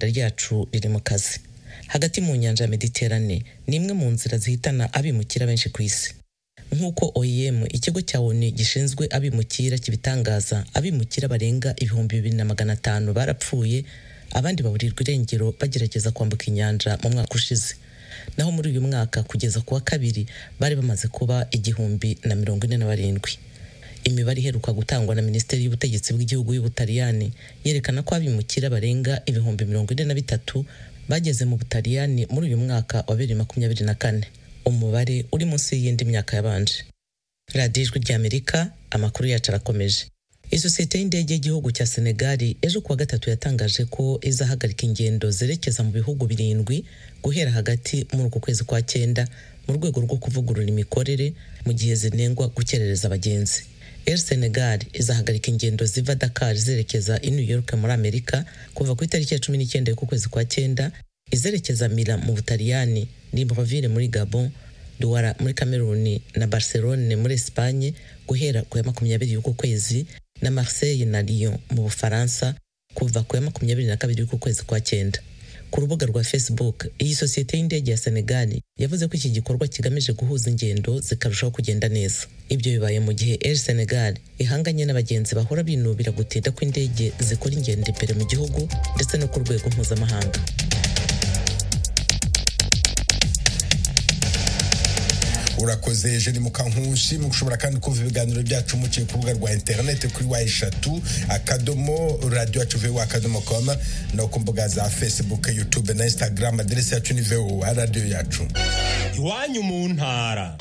Rwanda ryacu riri mu kazi. Hagati mu nyanja ya Mediterane ni imwe mu nzira zihitana abimukira benshi ku isi. Nk'uko OIM, ikigo cya ONU gishinzwe abimukira kibitangaza, abimukira barenga 2,500 barapfuye, abandi baburirwa irengero bagerageza kwambuka inyanja mu mwaka ushize. Naho muri uyu mwaka kugeza kuwa kabiri bari bamaze kuba 1,047. Imibare iheruka gutangwa na Minisiteri y'Ubutegetsi bw'Igihugu y'Ubutaliyani yerekana ko abimukira barenga 43,000 bageze mu Butaliyani muri uyu mwaka wa 2024, umubare uri munsi y'indi myaka yabanje. Radio Ijwi ry'Amerika, amakuru yacu arakomeje. Isosiyete y'indege y'igihugu cya Senegal ejo kuwa gatatu yatangaje ko izahagarika ingendo zerekeza mu bihugu 7 guhera hagati muri uku kwezi kwa 9 mu rwego rwo kuvugurura imikorere mu gihe zinengwa gukerereza abagenzi. Air Senegal izahagarika ingendo ziva Dakar zerekeza i New York muri Amerika kuva ku itariki ya 19 y'ukwezi kwa 9, izerekeza Milan mu Butaliyani, Libreville muri Gabon, Douala muri Cameroon na Barcelone muri Espagne guhera ku ya 20 y'uko kwezi, na Marseille na Lyon mu Bufaransa kuva ku ya 22 y'uko kwezi kwa 9. Ku rubuga rwa Facebook, iyi sosiyete y'indege ya Senegal yavuze ko iki gikorwa kigamije guhuza ingendo zikarushaho kugenda neza. Ibyo bibaye mu gihe Air Senegal ihanganye n'abagenzi bahora binubira gutinda kw'indege zikora ingendo imbere mu gihugu ndetse no ku rwego mpuzamahanga. Urakoze Jenny Mukankusi. Mushobora kandi kumva ibiganiro byacu muciye ku rubuga rwa internet kuri wa3.radio.com no ku mbuga za Facebook, YouTube na Instagram. Adresse yacu ni VOA Radio yacu. Iwanyu mu ntara.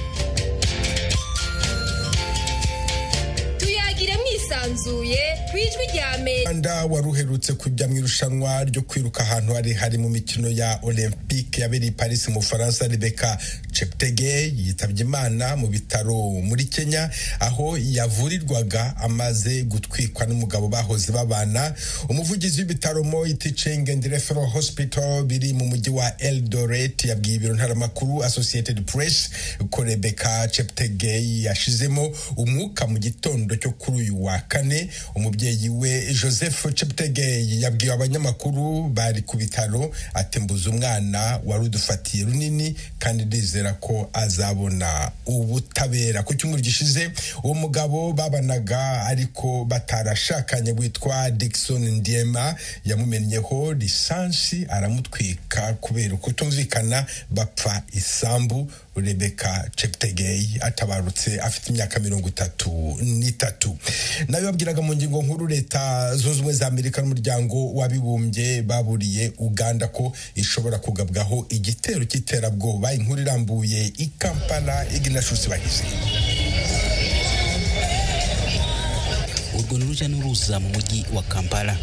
Tuyagire mwisanzuye kwijwi rya Amerika. Anda waruherutse kujya mu irushanwa ryo kwiruka ahantu hari mu mikino ya Olympique yabereye Paris mu Faransa. Rebecca Cheptegei yitabye Imana mu bitaro muri Kenya aho yavurirwaga amaze gutwikwa n'umugabo bahoze babana. Umuvugizi w'ibitaro Moi Teaching and Referral Hospital biri mu mujyi wa Eldoret yabwiye ibiro ntaramakuru Associated Press ko Rebecca Cheptegei yashizemo umwuka mu gitondo cyo kuri uyu wa kane. Umubyeyi we Joseph Cheptegei yabwiye abanyamakuru bari ku bitaro atembuza umwana warudufatiye runini kandi ndizera ko azabona ubutabera. Ku cyumweru gishize uwo mugabo babanaga ariko batarashakanye witwa Dickson Ndiema yamumenyeho lisansi aramutwika kubera kutumvikana bapfa isambu. Rebecca Cheptegei atabarutse afite imyaka 33. Nayo babwiraga mu ngingo nkuru leta zunze ubumwe za Amerika n'umuryango w'abibumbye baburiye Uganda ko ishobora kugabwaho igitero cy'iterabwoba. Inkuru irambuye i Kampala, Ignatius Bahizi. Urwo n'uruja n'uruza mu mujyi wa Kampala.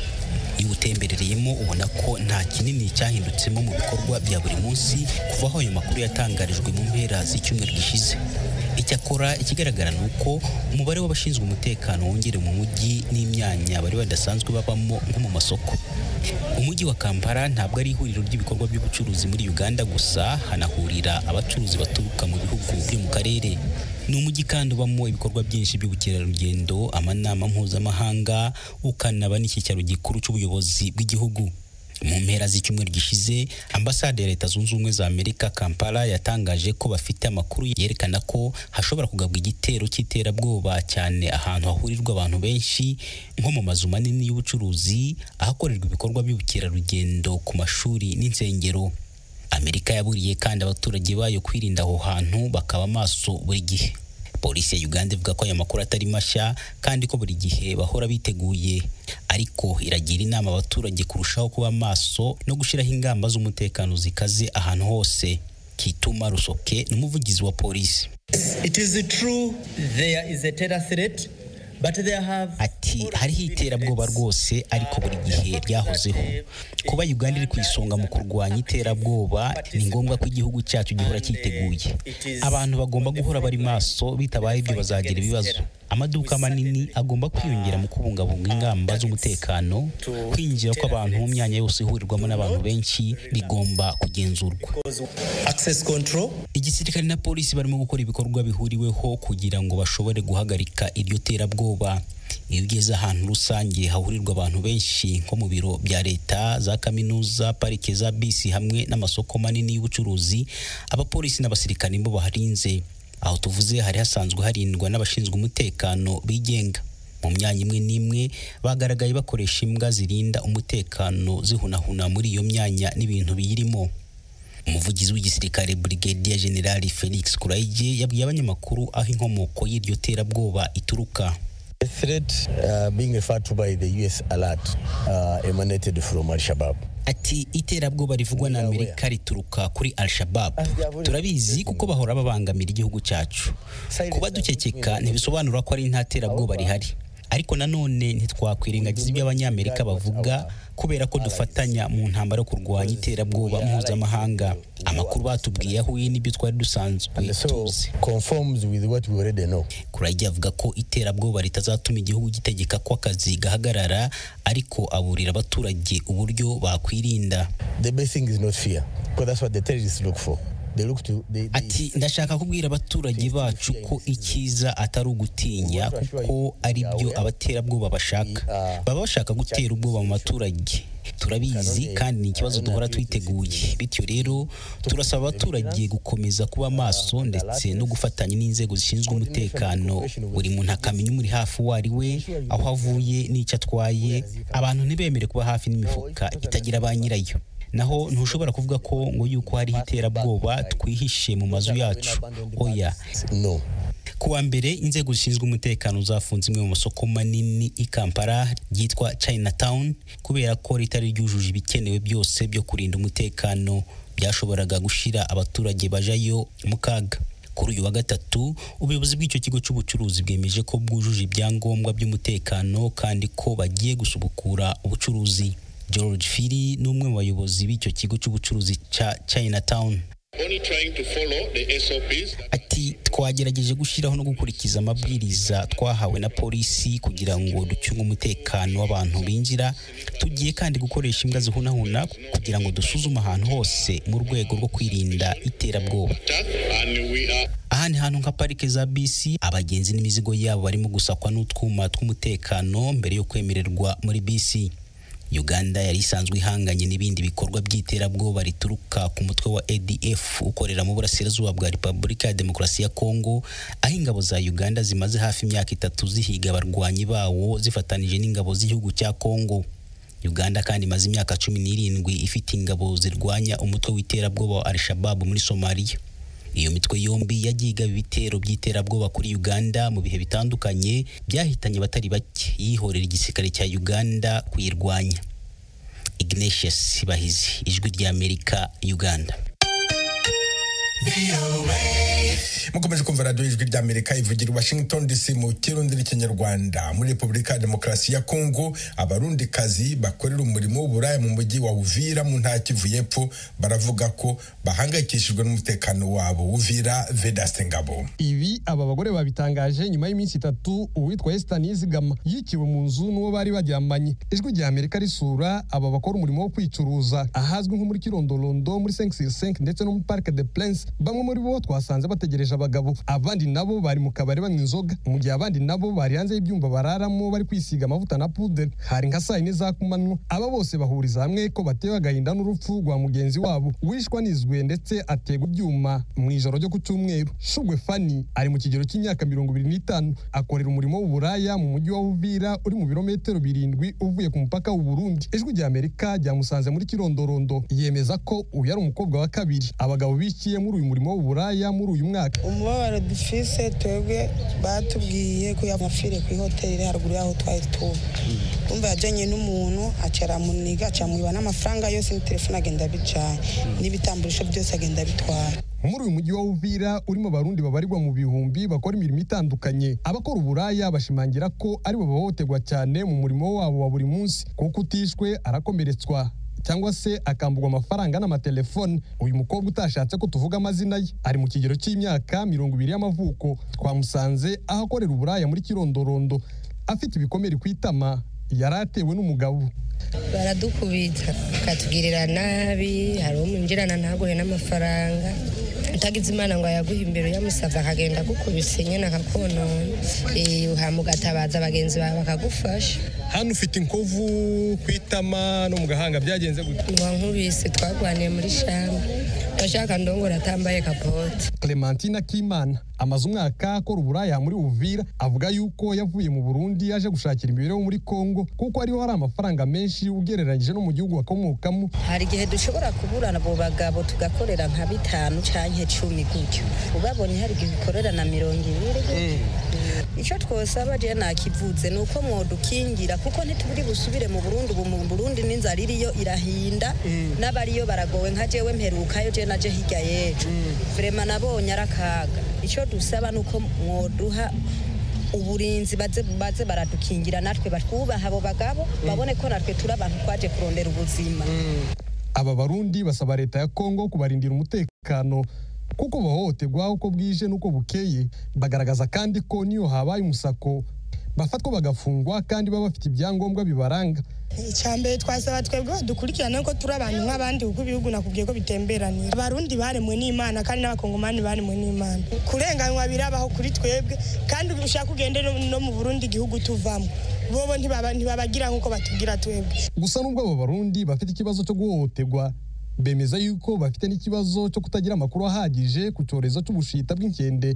Iyo utemberereyemo ubona ko nta kinini cyahindutsemo mu bikorwa bya buri munsi kuva aho ayo makuru yatangarijwe mu mpera z'icyumweru gishize. Icyakora ikigaragara ni uko umubare w'abashinzwe umutekano wongere mu mujyi n'imyanya bari badasanzwe babamo nko mu masoko. Umujyi wa Kampala ntabwo ari ihuriro ry'ibikorwa by'ubucuruzi muri Uganda gusa, hanahurira abacuruzi baturuka mu bihugu byo mu karere. Ni umujyi kandi ubamo ibikorwa byinshi by'ubukerarugendo, amanama mpuzamahanga, ukanaba n'icyicaro gikuru cy'ubuyobozi bw'igihugu. Mu mpera z'icyumweru gishize, ambasade ya Leta Zunze Ubumwe za Amerika Kampala yatangaje ko bafite amakuru yerekana ko hashobora kugabwa igitero cy'iterabwoba cyane ahantu hahurirwa abantu benshi nko mu mazu manini y'ubucuruzi, ahakorerwa ibikorwa by'ubukerarugendo, ku mashuri n'insengero. Amerika yaburiye kandi abaturage bayo kwirinda aho hantu bakaba maso buri gihe. Polisi ya Uganda ivuga ko aya makuru atari mashya kandi ko buri gihe bahora biteguye, ariko iragira inama abaturage kurushaho kuba maso no gushiraho ingamba z'umutekano zikaze ahantu hose. Kituma Rusoke n'umuvugizi wa polisi. It is true there is a terror threat. Ati hariho iterabwoba rwose ariko buri gihe ryahozeho. Kuba Uganda iri ku isonga mu kurwanya iterabwoba ni ngombwa ko igihugu cyacu gihora cyiteguye. Abantu bagomba guhora bari maso, bitabaye ibyo bazagira ibibazo. amaduka manini agomba kwiyongera mu kubungabunga ingamba z'umutekano. Kwinjira kw'abantu mu myanya yose ihurirwamo n'abantu benshi bigomba kugenzurwa. Access control. Igisirikare na polisi barimo gukora ibikorwa bihuriweho kugira ngo bashobore guhagarika iryo terabwoba. Iyo ugeze ahantu rusange hahurirwa abantu benshi nko mu biro bya leta, za kaminuza, parike za bisi hamwe n'amasoko manini y'ubucuruzi, abapolisi n'abasirikare bo baharinze. Aho tuvuze hari hasanzwe harindwa n'abashinzwe umutekano bigenga. Mu myanya imwe n'imwe bagaragaye bakoresha imbwa zirinda umutekano zihunahuna muri iyo myanya n'ibintu biyirimo. Umuvugizi w'igisirikare Brigadier General Felix Kuraige yabwiye abanyamakuru aho inkomoko y'iryo terabwoba ituruka. The threat being referred to by the US alert emanated from Al-Shabaab. Ati iterabwoba rivugwa na Amerika rituruka kuri Al-Shabaab. Turabizi kuko bahora babangamira igihugu cyacu. Kuba dukekeka ntibisobanura ko ari nta terabwoba rihari. Ariko nanone ntitwakwirengagiza ibyo abanyamerika bavuga kubera ko dufatanya mu ntambara yo kurwanya iterabwoba mpuzamahanga. Amakuru batubwiye ahuye n'ibyo twari dusanzwe tuzi. Kuraige avuga ko iterabwoba ritazatuma igihugu gitegeka ko akazi gahagarara, ariko aburira abaturage uburyo bakwirinda. The best thing is not fear, because that's what the terrorists look for. Ati ndashaka kubwira abaturage bacu ko ikiza atari ugutinya, kuko ari byo abaterabwoba bashaka. Baba bashaka gutera ubwoba mu baturage. Turabizi kandi ni ikibazo duhora twiteguye. Bityo rero turasaba abaturage gukomeza kuba maso ndetse no gufatanya n'inzego zishinzwe umutekano. Buri muntu akamenya umuri hafi uwo ari we, aho avuye n'icyo atwaye. Abantu ntibemere kuba hafi n'imifuka itagira ba nyirayo. Naho ntushobora kuvuga ko ngo yuko hari iterabwoba twihishe mu mazu yacu. Oya. No. Kuwa mbere inzego zishinzwe umutekano zafunze imwe mu masoko manini i Kampala ryitwa Chinatown kubera ko ritari ryujuje ibikenewe byose byo kurinda umutekano, byashoboraga gushira abaturage bajayo mu kaga. Kuri uyu wa gatatu ubuyobozi bw'icyo kigo cy'ubucuruzi bwemeje ko bwujuje ibyangombwa by'umutekano kandi ko bagiye gusubukura ubucuruzi. George Fili ni umwe mu bayobozi b'icyo kigo cy'ubucuruzi cya Chinatown. Ati twagerageje gushyiraho no gukurikiza amabwiriza twahawe na polisi kugira ngo ducunge umutekano w'abantu binjira. Tugiye kandi gukoresha imbwa zihunahuna kugira ngo dusuzume ahantu hose mu rwego rwo kwirinda iterabwoba. Ahandi hantu nka parike za bisi, abagenzi n'imizigo yabo barimo gusakwa n'utwuma tw'umutekano mbere yo kwemererwa muri bisi. Uganda yari isanzwe ihanganye n'ibindi bikorwa by'iterabwoba rituruka ku mutwe wa ADF ukorera mu burasirazuba bwa Repubulika ya Demokarasi ya Kongo, aho ingabo za Uganda zimaze hafi imyaka 3 zihiga abarwanyi bawo zifatanije n'ingabo z'igihugu cya Kongo. Uganda kandi imaze imyaka 17 ifite ingabo zirwanya umutwe w'iterabwoba wa Al-Shabaab muri Somalia. Iyo mitwe yombi yagiga ibitero by'iterabwoba kuri Uganda mu bihe bitandukanye byahitanye batari bake, yihorera igisirikare cya Uganda kuyirwanya. Ignatius Bahizi, Ijwi rya Amerika, Uganda. Mukomeje kumva radio Ijwi rya Amerika ivugira Washington DC mu Kirundi n'Ikinyarwanda. Muri Repubulika ya Demokarasi ya Kongo, abarundi kazi bakorera umurimo w'uburaya mu mujyi wa Uvira mu ntara Kivu y'Epfo baravuga ko bahangayikishijwe n'umutekano wabo. Uvira, Vedaste Ngabo. Ibi aba bagore babitangaje nyuma y'iminsi 3 uwitwa Esther Nizigama yikiwe mu nzu n'uwo bari bajyamanye. Ijwi rya Amerika risura aba bakora umurimo wo kwicuruza ahazwi nko muri Kirondolondo, muri 5/5 ndetse no mu Parc des Princes. Bamwe muri bo twasanze bategereje abagabo, abandi nabo bari mu kabari banywa inzoga, mu gihe abandi nabo bari hanze y'ibyumba bararamo bari kwisiga amavuta na poudre. Hari nka saa 4 za kumanywa. Aba bose bahuriza hamwe ko batewe agahinda n'urupfu rwa mugenzi wabo wishwa nizwe ndetse ategwa ibyuma mu ijoro ryo ku Cyumweru. Shugwe Fani ari mu kigero cy'imyaka 25, akorera umurimo w'uburaya mu mujyi wa Uvira uri mu birometero 7 uvuye ku mupaka w'u Burundi. Ijwi rya Amerika ryamusanze muri Kirondorondo, yemeza ko uyu ari umukobwa wa kabiri abagabo bikiye muri uyu murimo w'uburaya muri uyu mwaka. Umubabaro dufise twebwe batubwiye ko yamafire ku hoteli haruguru yaho twari tuba. Umva yajanye n'umuntu acara muniga acamwiba n'amafaranga yose, ni telefone agenda bicanye n'ibitamburisho byose agenda bitwara. Muri uyu mujyi wa Uvira urimo abarundi babarirwa mu bihumbi bakora imirimo itandukanye. Abakora uburaya bashimangira ko ari bo bahohoterwa cyane mu murimo wabo wa buri munsi, kuko utishwe arakomeretswa cyangwa se akambugwa amafaranga n'amatelefone. Uyu mukobwa utashatse ko tuvuga amazina ye ari mu kigero cy'imyaka 20 y'amavuko. Twamusanze aho akorera uburaya muri Kirondorondo afite ibikomere ku itama yaratewe n'umugabo. Baradukubita katugirira nabi, hari umwinjirana ntaguhe n'amafaranga, utagize imana ngo yaguhe imbere yamusava akagenda gukubise nyene akakonona, uhamugatabaza abagenzi bawe bakagufasha. Hano ufite inkovu kwitama no mu gahanga byagenze gute? Wankubise twagwaniye muri shamba, bashaka ndongora atambaye kapote. Clementina Kimana amaze umwaka akora uburaya muri Uvira, avuga yuko yavuye mu Burundi yaje gushakira imibereho muri Kongo kuko ariho hari amafaranga menshi ugereranyije no mu gihugu akomokamo. Hari igihe dushobora kuburana abo bagabo tugakorera nka 5 canke 10 gutyo, ubabonye hari igihe bikorera na 20. Icyo twosaba je nakivuze nuko mwodukingira kuko ntituburi busubire mu Burundi. Ubu mu Burundi n'inzara iriyo irahinda, n'abariyo baragowe nka jewe mperukayo je naje hirya yejo. Vraiment nabonye arakaga. Icyo dusaba nuko mwoduha uburinzi baze baradukingira, natwe batwubaha abo bagabo babone ko natwe turi abantu twaje kurondera ubuzima. Aba Barundi basaba leta ya Kongo kubarindira umutekano kuko bahohoterwa uko bwije nuko bukeye. Bagaragaza kandi ko niyo habaye umusako bafatwa bagafungwa kandi baba bafite ibyangombwa bibaranga. Icyambere twasaba twebwe badukurikirana ko turi abantu nk'abandi kuko ibihugu nakubwiye ko bitemberanira. Abarundi baremwe n'Imana kandi n'abakongomani baremwe n'Imana. Kurenganywa birabaho kuri twebwe kandi ushaka kugenda no mu Burundi igihugu tuvamo, bobo ntibabagira nk'uko batugira twebwe. Gusa nubwo abo Barundi bafite ikibazo cyo guhohoterwa, bemeza yuko bafite n'ikibazo cyo kutagira amakuru ahagije ku cyorezo cy'ubushita bw'inkende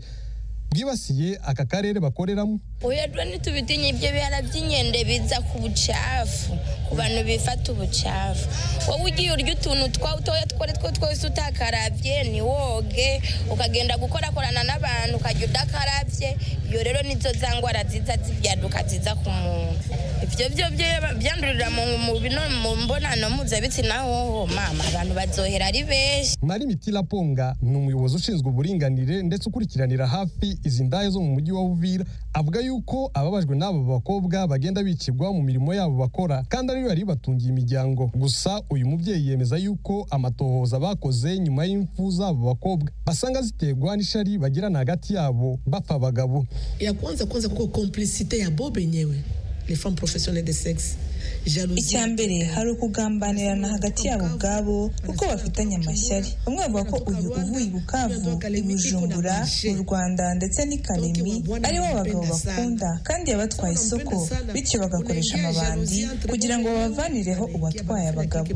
bwibasiye aka karere bakoreramo. Uyadwa nitubitinye ibyo bihara by'inkende biza ku bucafu, ku bantu bifata ubucafu. Wowe ugiye urya utuntu twawutoya twose utakaravye ni woge, ukagenda gukorakorana n'abantu ukajya udakaravye. Iyo rero nizo zangwara ziza zibyaduka ziza ku muntu. Ivyo byandurira mu bino mu mbonano mpuzabitsina hoho mama abantu bazohera ari benshi. Mari Mitila Ponga ni umuyobozi ushinzwe uburinganire ndetse ukurikiranira hafi izi ndaye zo mu mujyi wa Uvira, avuga yuko ababajwe n'abo bakobwa bagenda bicirwa mu mirimo yabo bakora kandi ariyo yari batungiye imiryango. Gusa uyu mubyeyi yemeza yuko amatohoza bakoze nyuma y'imfu z'abo bakobwa basanga ziterwa n'ishari bagirana hagati yabo bapfa abagabo. Ya kwanza kuko complicité ya bo benyewe les femmes professionnelles de sexe. Icyambere hari ukugambanirana hagati yabo ubwabo kuko bafitanye amashyari. Bamwe bavuga ko uyu uvuye i Bukavu, i Bujumbura, mu Rwanda ndetse n'i Kalemi aribo abagabo bakunda kandi yabatwaye isoko, bityo bagakoresha amabandi kugira ngo babavanireho uwatwaye abagabo.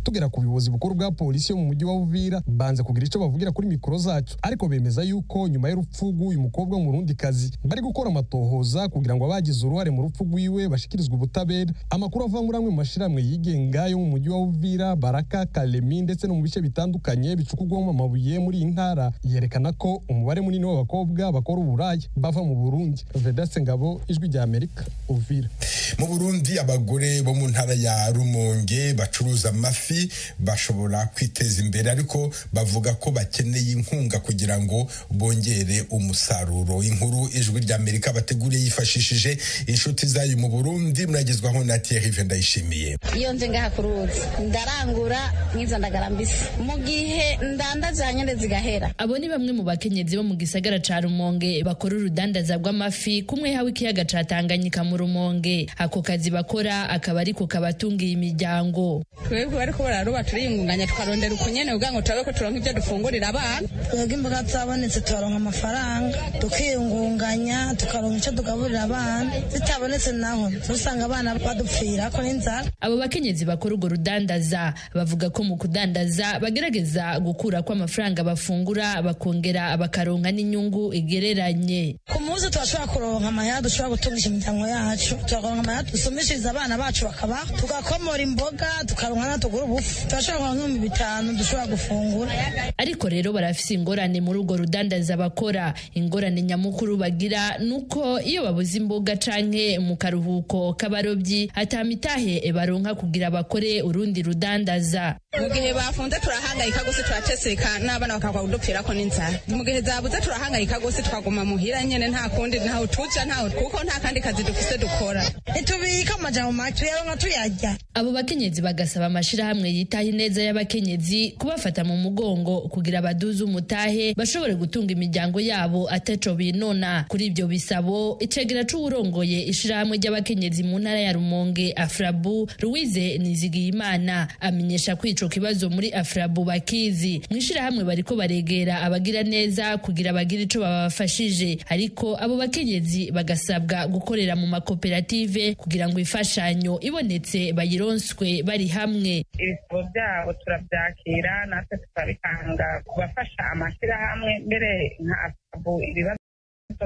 Tugera ku buyobozi bukuru bwa polisi yo mu mujyi wa Uvira banze kugira icyo bavugira kuri mikoro zacu, ariko bemeza yuko nyuma y'urupfu rw'uyu mukobwa w'umurundikazi bari gukora amatohoza kugira ngo abagize uruhare mu rupfu rwiwe bashikirizwe ubutabera. Amakuru ava muri amwe mu mashiramwe yigenga yo mu mujyi wa Uvira, Baraka, Kalemi ndetse no mu bice bitandukanye bicukurwamo amabuye muri iyi ntara yerekana ko umubare munini w'abakobwa bakora uburaya bava mu Burundi. Vedaste Ngabo, Ijwi rya Amerika, Uvira. Mu Burundi abagore bo mu ntara ya Rumonge bacuruza amafi bashobora kwiteza imbere, ariko bavuga ko bakeneye inkunga kugira ngo bongere umusaruro. Inkuru Ijwi rya Amerika bateguriye yifashishije inshuti zayo mu Burundi, muragezwaho na Thierry Vendayishimiye. Iyo nje ngaha kuruzi ndarangura nk'izo ndagara mbisi mu gihe ndandaza nyene zigahera. Abo ni bamwe mu bakenyezi bo mu gisagara ca Rumonge bakora urudandaza rw'amafi kumwe hawe ikiyaga ca Tanganyika mu Rumonge. Ako kazi bakora akaba ariko kabatungiye imiryango. Twebwe bariko bararoba turiyungunganya tukarondera ukunyene kugira ngo turabe ko turonka ibyo dufungurira abana. Twebwe imboga zabonetse turonka amafaranga tukiyungunganya tukaronka icyo tugaburira abana, zitabonetse naho usanga abana badupfira ko n'inzara. Abo bakenyezi bakora urwo rudandaza bavuga ko mu kudandaza bagerageza gukura ko amafaranga bafungura bakongera bakaronka n'inyungu igereranye. Ku muzi turashobora kuronka amahera dushobora gutungisha imiryango yacu, tukaronka amahera dusumishiriza abana bacu bakaba, tugakomora imboga tukaronka na tugura ubufu, turashobora kuronka 5,000 dushobora gufungura. Ariko rero barafise ingorane muri urwo rudandaza bakora. Ingorane nyamukuru bagira nuko iyo babuze imboga canke mu karuhuko kabarobe abarobyi atamitahe baronka kugira bakore urundi rudandaza. Mu gihe bafunze turahangayika gose turateseka n'abana bakagwa kudupfira ko n'inzara. Mu gihe zabuze turahangayika gose twaguma muhira nyene nta kundi ntaho tuja ntaho kuko nta kandi kazi dufise dukora. Itubika amajambo make yaronka tuyarya. Abo bakenyezi bagasaba amashirahamwe yitaho ineza y'abakenyezi kubafata mu mugongo kugira baduze umutahe bashobore gutunga imiryango yabo ataco binona. Kuri ibyo bisabo icegera c'uwurongoye ishirahamwe ry'abakenyezi mu ntara ya Rumonge Afrabu Louise Nizigiyimana amenyesha ko ico kibazo muri Afrabu bakizi. Mwishirahamwe bariko baregera abagira neza kugira bagira ico babafashije, ariko abo bakenyezi bagasabwa gukorera mu makoperative kugira ngo ifashanyo ibonetse bayironswe bari hamwe. Ibisabo byabo turabyakira natwe tukabitanga kubafasha amashirahamwe mbere nka Afrabu ibibazo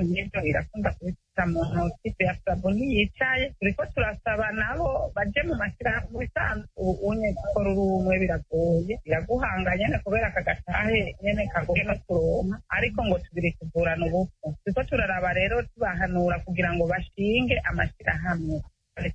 nk'ibyo irakunda kubifata mu ntoki. Afrabu ntiyicaye turiko turasaba nabo baje mu mashyirahamwe bisanzwe. Unye gukora urumwe biragoye biraguhanga nyene kubera akagatahe nyene kagoye no kuronka, ariko ngo tubiri kuvurana ubupfu. Turiko turaraba rero tubahanura kugira ngo bashinge amashyirahamwe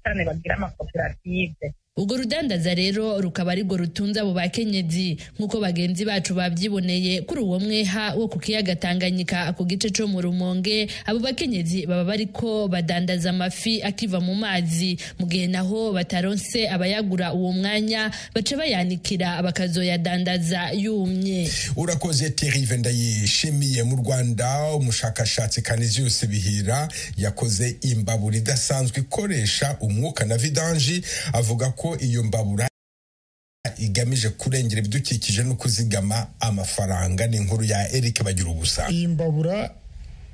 cyane bagira amakoperative. Ubwo rudandaza rero rukaba ari rwo rutunze abo bakenyezi nk'uko bagenzi bacu babyiboneye kuri uwo mweha wo ku kiyaga Tanganyika ku gice cyo mu Rumonge. Abo bakenyezi baba bariko badandaza amafi akiva mu mazi, mu gihe naho bataronse abayagura uwo mwanya baca bayanikira bakazoyadandaza yumye. Urakoze Thierry Ndayishimiye. Mu Rwanda umushakashatsi Canisius Bihira yakoze imbabura idasanzwe ikoresha umwuka na vidange. Avuga ko iyo mbabura igamije kurengera ibidukikije no kuzigama amafaranga. Ni inkuru ya Eric Bagirubusa. Iyi mbabura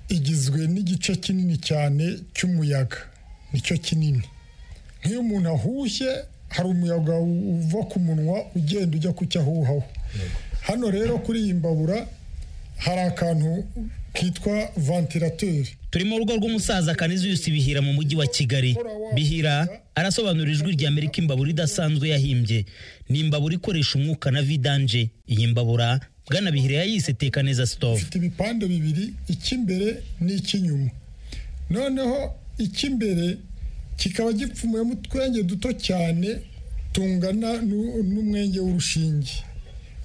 igizwe n'igice kinini cyane cy'umuyaga, nicyo kinini. Nk'iyo umuntu ahushye hari umuyaga uva ku munwa ugenda ujya ku cyahuhaho. Hano rero kuri iyi mbabura hari akantu kitwa ventilateur. Turi mu rugo rw'umusaza Canisius Bihira mu mujyi wa Kigali. Bihira arasobanura ijwi rya Amerika imbabura idasanzwe yahimbye. Ni imbabura ikoresha umwuka na vidange. Iyi mbabura Bwana Bihira yayise Teka Neza Stove. Ifite ibipande bibiri, icy'imbere n'icy'inyuma. Noneho icy'imbere kikaba gipfumuyemo utwenge duto cyane tungana n'umwenge w'urushinge.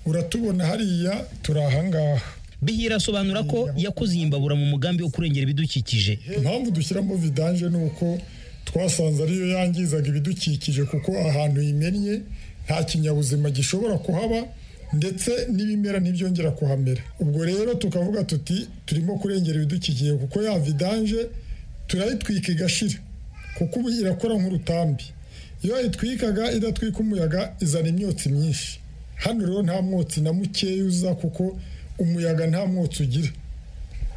Uratubona hariya turi ahangaha. Bihira asobanura ko yakoze iyi mbabura mu mugambi wo kurengera ibidukikije. Impamvu dushyiramo vidange ni uko twasanze ariyo yangizaga ibidukikije, kuko ahantu yimennye nta kinyabuzima gishobora kuhaba ndetse n'ibimera ntibyongera kuhamera. Ubwo rero tukavuga tuti turimo kurengera ibidukikije, kuko ya vidange turayitwika igashira, kuko ubu irakora nk'urutambi. Iyo yayitwikaga idatwika umuyaga izana imyotsi myinshi. Hano rero nta mwotsi na mukeya uza, kuko umuyaga nta mwotsi ugira.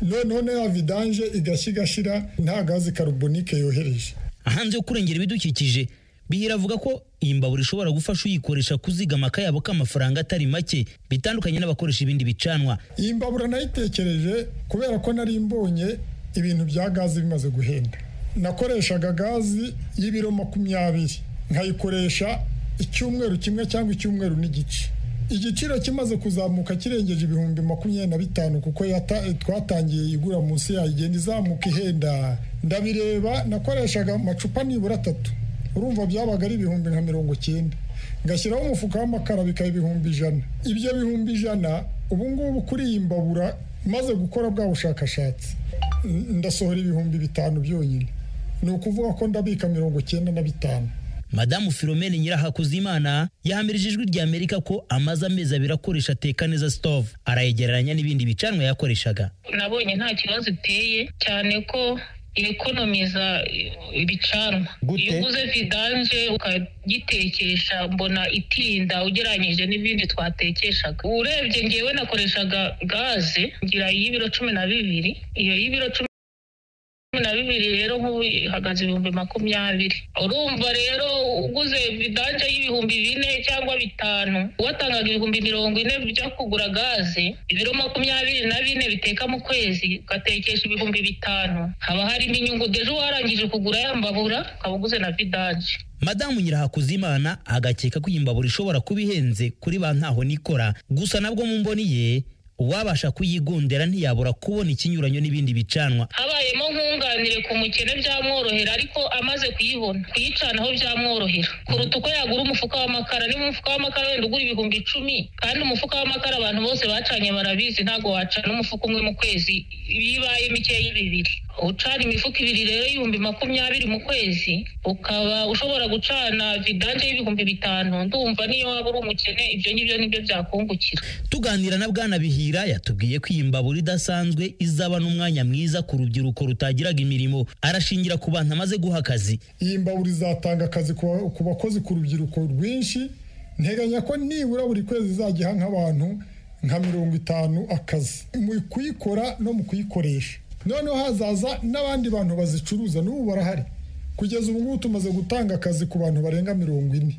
None ya vidange igashira nta gazi carbonique yohereje. Hanze yo kurengera ibidukikije, Bihira avuga ko iyi mbabura ishobora gufasha uyikoresha kuzigama akayabo k'amafaranga atari make, bitandukanye n'abakoresha ibindi bicanwa. Iyi mbabura nayitekereje kubera ko nari mbonye ibintu bya gazi bimaze guhenda. Nakoreshaga gazi y'ibiro 20, nkayikoresha icyumweru kimwe cyangwa icyumweru n'igice. Igiciro kimaze kuzamuka kirengeje 25,000, kuko twatangiye igura munsi yayo igenda izamuka ihenda. Ndabireba nakoreshaga amacupa nibura 3. Urumva byabaga ari 90,000. Ngashyiraho umufuka w'amakara bikaba 100,000. Ibyo 100,000 ubu ngubu kuri iyi mbabura maze gukora bwa bushakashatsi ndasohora 5,000 byonyine. Ni ukuvuga ko ndabika 95. Madamu Philomene Nyirahakuzimana yahamirije ijwi rya Amerika ko amaze amezi 2 akoresha Teka Neza Stove, arayegeranya n'ibindi bicanwa yakoreshaga. Nabonye nta kibazo iteye cyane ko ekonomiza ibicanwa. Iyo uguze vidange ukagitekesha mbona itinda ugeranyije n'ibindi twatekeshaga. Urebye ngewe nakoreshaga gaze ngira y'ibiro 12. Iyo y'ibiro 12 rero nk'ubu ihagaze 20,000. Urumva rero uguze vidange y'ibihumbi 4 cyangwa 5 watangaga 40,000 byo kugura gaze. Ibiro 24 biteka mu kwezi ugatekesha 5,000. Haba harimo inyungu dejo warangije kugura ya mbabura ukaba uguze na vidange. Madamu Nyirahakuzimana agakeka ko iyi mbabura ishobora kuba ihenze kuri ba ntaho nikora, gusa nabwo mu mboni ye uwabasha kuyigondera ntiyabura kubona ikinyuranyo n'ibindi bicanwa. Habayemo nkunga ntimuganire ku mukene byamworohera ariko amaze kuyibona kuyicanaho byamworohera kuruta uko yagura umufuka w'amakara. niba umufuka w'amakara wenda ugura 10,000 kandi umufuka w'amakara abantu bose bacanye barabizi ntabwo wacana umufuka umwe mu kwezi bibaye mikeya y'ibibiri. Ucana imifuka 2 rero 20,000 mu kwezi ukaba ushobora gucana vidanje y'5,000. ndumva niyo waba uri umukene ibyo ngibyo nibyo byakungukira. Tuganira na Bwana Bihira yatubwiye ko iyi mbabura idasanzwe izaba n'umwanya mwiza ku rubyiruko rutagiraga imirimo. Arashingira ku bantu amaze guha akazi. Iyi mbabura izatanga akazi ku bakozi ku rubyiruko rwinshi. Nteganya ko nibura buri kwezi izagiha nk'abantu nka 50 akazi mu kuyikora no mu kuyikoresha. Noneho hazaza n'abandi bantu bazicuruza n'ubu barahari. Kugeza ubu ngubu tumaze gutanga akazi ku bantu barenga 40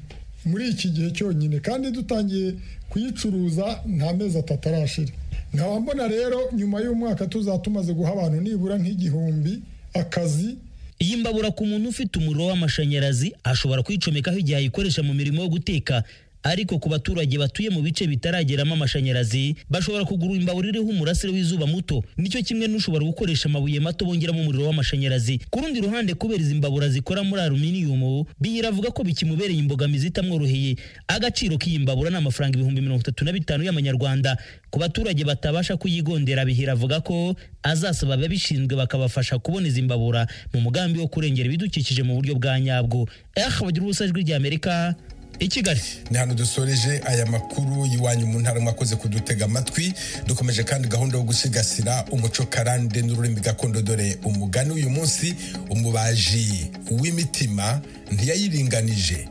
muri iki gihe cyonyine, kandi dutangiye kuyicuruza nta mezi 3 arashira. Nkaba mbona rero nyuma y'umwaka tuzatumaze guha abantu nibura nk'igihumbi akazi. Iyi mbabura ku muntu ufite umuriro w'amashanyarazi ashobora kwicomekaho igihe ayikoresha mu mirimo yo guteka, ariko ku baturage batuye mu bice bitarageramo amashanyarazi bashobora kugura imbabura iriho umurasire w'izuba muto. Nicyo kimwe n'ushobora gukoresha amabuye mato bongeramo umuriro w'amashanyarazi. Ku rundi ruhande, kubera izi mbabura zikora muri aluminium, biravuga ko bikimubereye imbogamizi itamworoheye. Agaciro k'iyi mbabura ni amafaranga 35,000 y'amanyarwanda. Ku baturage batabasha kuyigondera, Bihira avuga ko azasaba ababishinzwe bakabafasha kubona izi mbabura mu mugambi wo kurengera ibidukikije mu buryo bwa nyabwo. Bagira ubusajwi ry'Amerika i Kigali. Ni hano dusoreje aya makuru y'iwanyu mu ntara. Mwakoze kudutega amatwi. Dukomeje kandi gahunda yo gusigasira umuco karande n'ururimi gakondo. Dore umugani uyu munsi: umubaji w'imitima ntiyayiringanije.